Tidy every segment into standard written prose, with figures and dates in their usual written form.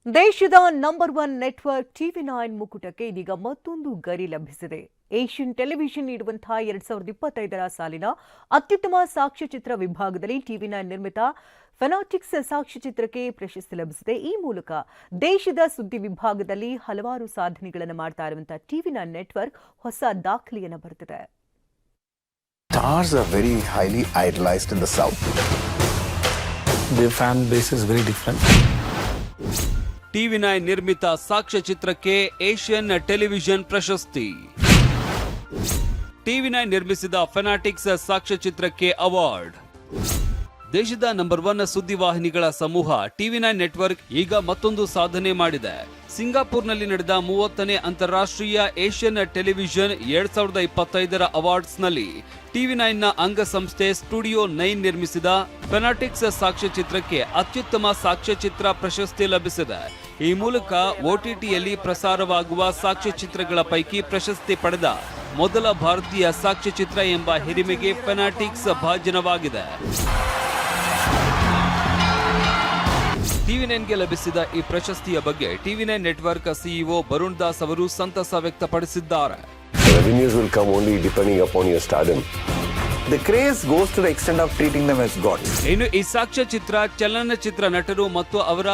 ದೇಶದ number 1 network ಟಿವಿ9 ಮುಕುಟಕ್ಕೆ ಇದೀಗ ಮತ್ತೊಂದು ಗರಿ ಲಭಿಸಿದೆ. ಏಷ್ಯನ್ ಟೆಲಿವಿಷನ್ ನೀಡುವಂತಹ 2025ರ ಸಾಲಿನ ಅತ್ಯುತ್ತಮ ಸಾಕ್ಷ್ಯಚಿತ್ರ ವಿಭಾಗದಲ್ಲಿ ಟಿವಿ9 ನಿರ್ಮಿತ ಫೆನಾಟಿಕ್ಸ್ ಸಾಕ್ಷ್ಯಚಿತ್ರಕ್ಕೆ ಪ್ರಶಸ್ತಿ ಲಭಿಸಿದೆ. ಈ ಮೂಲಕ ದೇಶದ ಸುದ್ದಿ ವಿಭಾಗದಲ್ಲಿ ಹಲವಾರು ಸಾಧನೆಗಳನ್ನು ಮಾಡ್ತಾ ಇರುವಂತಹ ಟಿವಿ9 ನೆಟ್ವರ್ಕ್ ಹೊಸ ದಾಖಲೆಯನ್ನು ಬರೆದಿದೆ. Stars are very highly idolized in the South. Their fan base is very different. ಟಿವಿ9 ನಿರ್ಮಿತ ಸಾಕ್ಷ್ಯಚಿತ್ರಕ್ಕೆ ಏಷ್ಯನ್ ಟೆಲಿವಿಷನ್ ಪ್ರಶಸ್ತಿ. ಟಿವಿ9 ನಿರ್ಮಿಸಿದ ಫೆನಾಟಿಕ್ಸ್ ಸಾಕ್ಷ್ಯಚಿತ್ರಕ್ಕೆ ಅವಾರ್ಡ್. ದೇಶದ ನಂಬರ್ 1 ಸುದ್ದಿವಾಹಿನಿಗಳ ಸಮೂಹ ಟಿವಿ9 ನೆಟ್ವರ್ಕ್ ಈಗ ಮತ್ತೊಂದು ಸಾಧನೆ ಮಾಡಿದೆ. ಸಿಂಗಾಪುರ್ನಲ್ಲಿ ನಡೆದ 30ನೇ ಅಂತಾರಾಷ್ಟ್ರೀಯ ಏಷ್ಯನ್ ಟೆಲಿವಿಷನ್ 2025ರ ಅವಾರ್ಡ್ಸ್ನಲ್ಲಿ ಟಿವಿ9ನ ಅಂಗಸಂಸ್ಥೆ ಸ್ಟುಡಿಯೋ 9 ನಿರ್ಮಿಸಿದ ಫೆನಾಟಿಕ್ಸ್ ಸಾಕ್ಷ್ಯಚಿತ್ರಕ್ಕೆ ಅತ್ಯುತ್ತಮ ಸಾಕ್ಷ್ಯಚಿತ್ರ ಪ್ರಶಸ್ತಿ ಲಭಿಸಿದೆ. ಈ ಮೂಲಕ OTTಯಲ್ಲಿ ಪ್ರಸಾರವಾಗುವ ಸಾಕ್ಷ್ಯಚಿತ್ರಗಳ ಪೈಕಿ ಪ್ರಶಸ್ತಿ ಪಡೆದ ಮೊದಲ ಭಾರತೀಯ ಸಾಕ್ಷ್ಯಚಿತ್ರ ಎಂಬ ಹಿರಿಮೆಗೆ ಫೆನಾಟಿಕ್ಸ್ ಭಾಜನವಾಗಿದೆ. ಟಿವಿ9ಗೆ ಲಭಿಸಿದ ಈ ಪ್ರಶಸ್ತಿಯ ಬಗ್ಗೆ ಟಿವಿ9 ನೆಟ್ವರ್ಕ್ ಸಿಇಒ ಬರುಣ್ ದಾಸ್ ಅವರು ಸಂತಸ ವ್ಯಕ್ತಪಡಿಸಿದ್ದಾರೆ. Revenues will come only depending upon your stardom. The craze goes to the extent of treating them as gods. ಇನ್ನು ಈ ಸಾಕ್ಷ್ಯಚಿತ್ರ ಚಲನಚಿತ್ರ ನಟರು ಮತ್ತು ಅವರ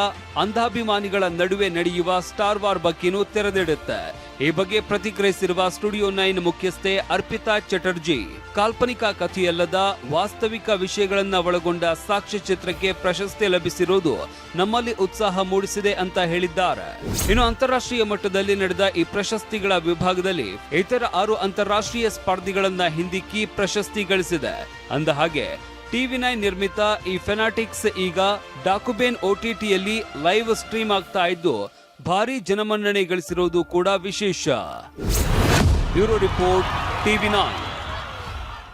ಅಂಧಾಭಿಮಾನಿಗಳ ನಡುವೆ ನಡೆಯುವ ಸ್ಟಾರ್ ವಾರ್ ಬಗ್ಗೆನೂ ತೆರೆದಿಡುತ್ತೆ. ಈ ಬಗ್ಗೆ ಪ್ರತಿಕ್ರಿಯಿಸಿರುವ ಸ್ಟುಡಿಯೋ 9 ಮುಖ್ಯಸ್ಥೆ ಅರ್ಪಿತಾ ಚಟರ್ಜಿ, ಕಾಲ್ಪನಿಕ ಕಥೆಯಲ್ಲದ ವಾಸ್ತವಿಕ ವಿಷಯಗಳನ್ನ ಒಳಗೊಂಡ ಸಾಕ್ಷ್ಯಚಿತ್ರಕ್ಕೆ ಪ್ರಶಸ್ತಿ ಲಭಿಸಿರುವುದು ನಮ್ಮಲ್ಲಿ ಉತ್ಸಾಹ ಮೂಡಿಸಿದೆ ಅಂತ ಹೇಳಿದ್ದಾರೆ. ಇನ್ನು ಅಂತಾರಾಷ್ಟ್ರೀಯ ಮಟ್ಟದಲ್ಲಿ ನಡೆದ ಈ ಪ್ರಶಸ್ತಿಗಳ ವಿಭಾಗದಲ್ಲಿ ಇತರ 6 ಅಂತಾರಾಷ್ಟ್ರೀಯ ಸ್ಪರ್ಧಿಗಳನ್ನ ಹಿಂದಿಕ್ಕಿ ಪ್ರಶಸ್ತಿ ಗಳಿಸಿದೆ. ಅಂದ ಹಾಗೆ ಟಿವಿ9 ನಿರ್ಮಿತ ಈ ಫೆನಾಟಿಕ್ಸ್ ಈಗ ಡಾಕುಬೇನ್ OTTಯಲ್ಲಿ ಲೈವ್ ಸ್ಟ್ರೀಮ್ ಆಗ್ತಾ ಇದ್ದು ಭಾರಿ ಜನಮನ್ನಣೆ ಗಳಿಸಿರುವುದು ಕೂಡ ವಿಶೇಷ. Bureau report ಟಿವಿ9.